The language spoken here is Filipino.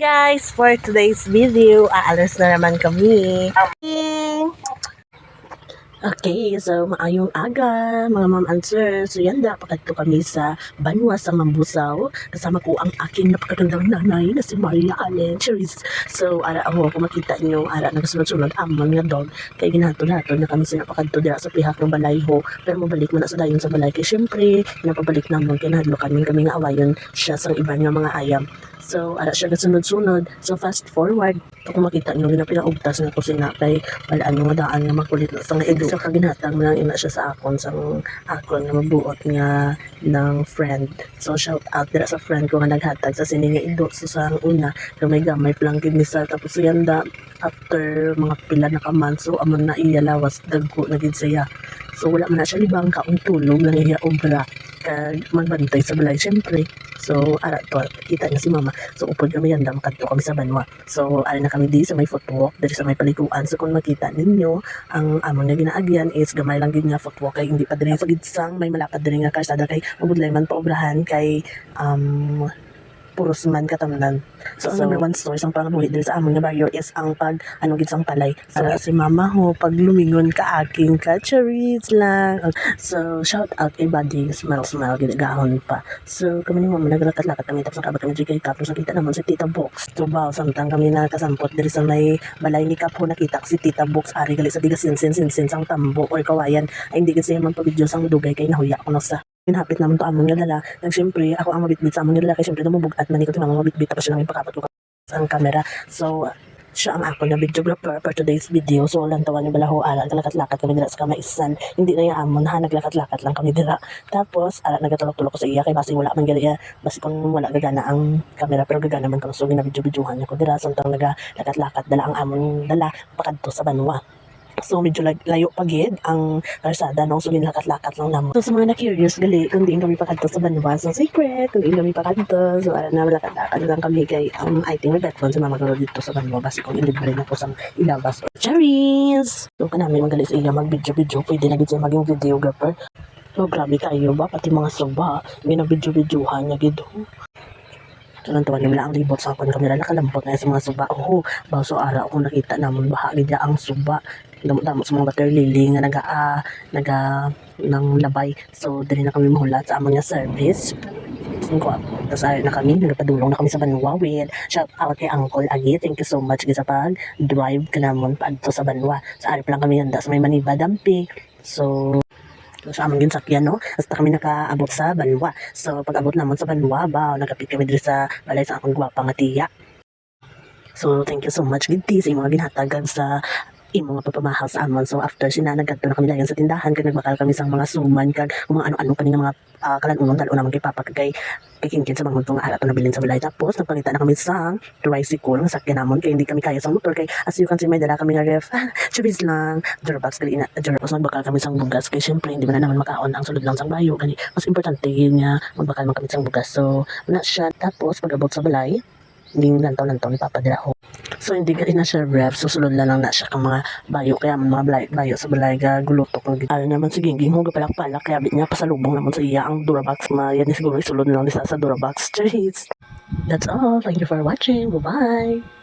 Guys, for today's video, aalis na naman kami. Okay, so maayong aga, mga ma'am and sir. So yan, napakadto kami sa Banwa sa Mambusaw. Kasama ko ang aking napakagandang nanay na si Maria Allen Cherise. So, ara ako, kung makita nyo, ara nagasunod-sunod amang nga dog. Kaya ginahatod-hatod na kami sinapakadto dira sa pihak ng balay ho. Pero mabalik mo na sa dayon sa balay. Kaya syempre, napabalik naman kinahadlo kami nga awayon siya sa iba nga mga ayam. So, ara siya gasunod-sunod. So, fast forward. Kung makita nyo, pinaugtas na kusina kay walaan nga daan nga makulit na sa nga edu. So, kaginatang na ina siya sa akon akon na mabuot nga ng friend. So, shout out dira sa friend ko nga naghatag sa sini nga edu. So, sa una, gamay plang kinisa. Tapos, yanda, after mga pila na kaman, so, amon na iya lawas, dagko na gid siya. So, wala man na siya libang kaong tulog lang iya obra. Kag magbantay sa balay, syempre. So, ara to, kita niya si mama. So, upod kami yan, makadto kami sa Banwa. So, ara na kami di sa may footwalk, diri sa may paliguan. So, kung makita ninyo, ang amon nga ginaagyan is gamay lang din nga footwalk. Kay hindi pa diri sa gidsang, may malapad diri nga karsada kay mabudlay man paobrahan kay puros man katamnan. So, ang number one source ang pangabuhi dito sa amon nga baryo is ang gid sang palay. So, si mama ho, pag lumingon ka aking ka-cherries lang. So, shout out kay buddy, smile gid gahon pa. So, kami ni mama naglakad-lakad kami tapos nakabot kami kay Kap. So, nakita naman si Tita Box. So, bao samtang kami nakasampot diri sa may balay ni Kap ho, nakita ko si Tita Box ari gali sa diga sinsin sang tambo or kawayan. Ay hindi gid siya man pabidyo sang dugay kay nahuya ko na sa pinhapit naman to amon nga dala. Nang siyempre, ako ang mabitbit sa amon nga dala. Kaya siyempre, namubugat man ko mama mabitbit. Tapos siya namin pakapot ko sa camera. So, siya ang ako na videographer for today's video. So, lang tawa niyo bala ho, ala, naglakat-lakat kami dira sa kamaisan. Hindi na yung amon ha, naglakat-lakat lang kami dira. Tapos, ala, nagatulog-tulog ko sa iya. Kaya basi wala man gaya, basi kung wala gagana ang camera. Pero gagana man ko. So, ginabidyo-bidyuhan niya ko dira. Samtang naglakat-lakat, dala ang amon dala, pakadto sa Banwa. So, medyo layo pagid ang karsada, no? So, lakat-lakat lang naman. So, sa mga na-curious, gali, kung diin kami pakadto sa Banwa, so, secret, kung diin kami pakadto, so, na lakat-lakat lang kami kay, I think, may phone sa mama ko dito sa Banwa, basi kung ilibre na po sa ilabas. Cherries! So, kanami magalis iya mag-video-video, pwede na gito maging videographer. So, grabe kayo ba? Pati mga suba, binabidyo-videohan niya gito. So, nantawan nila ang libot sa akong kamera, nakalambot na sa mga suba. Baso ara ako nakita namon bahagi niya ang suba. Damo sa mga water lily nga nang labay. So, dali na kami mahulat sa among service. Tapos na kami, nagpadulong na kami sa Banwa with shout out kay Uncle Agi. Thank you so much sa pag-drive ka namon paadto sa Banwa. Sa arip lang kami handa sa may Maniba Dampi. So, sa among ginsakyan, no? Hasta kami nakaabot sa Banwa. So, pag-abot naman sa Banwa, nagapit kami dito sa balay sa akong gwapa nga tiya. So, thank you so much, Gidti, sa mga ginhatagan sa imong papamahal sa amon. So, after nagkadto na kami dayon sa tindahan, kag nagbakal kami sang mga suman, kag mga ano-ano pa mga kalanunon, dalo naman kay Papa, kay kinkin sa mga hudtong ara to nabilin sa balay. Tapos, nagpangita na kami sa tricycle, ng sakyan namon, kay hindi kami kaya sa motor, kay as you can see, may dala kami nga ref, chubis lang, Durabox, gali na, Durabox, nagbakal kami sang bugas, kay syempre, hindi man na naman makaon ang sulod lang sang bayo, gani, mas importante yun nga, magbakal man kami sang bugas. So, na siya, tapos, pag-abot sa balay, hindi lantaw-lantaw ni Papa dila ho. So, hindi ka rin na siya ref, susunod na lang na siya kang mga bayo, kaya mga bayo sa balay, gulutok. Ano naman si Gingging, huwag palak-palak, kaya bit niya pasalubong naman sa iya ang Durabox, yan siguro isulod na lang sa Durabox. Cheers! That's all. Thank you for watching. Bye-bye!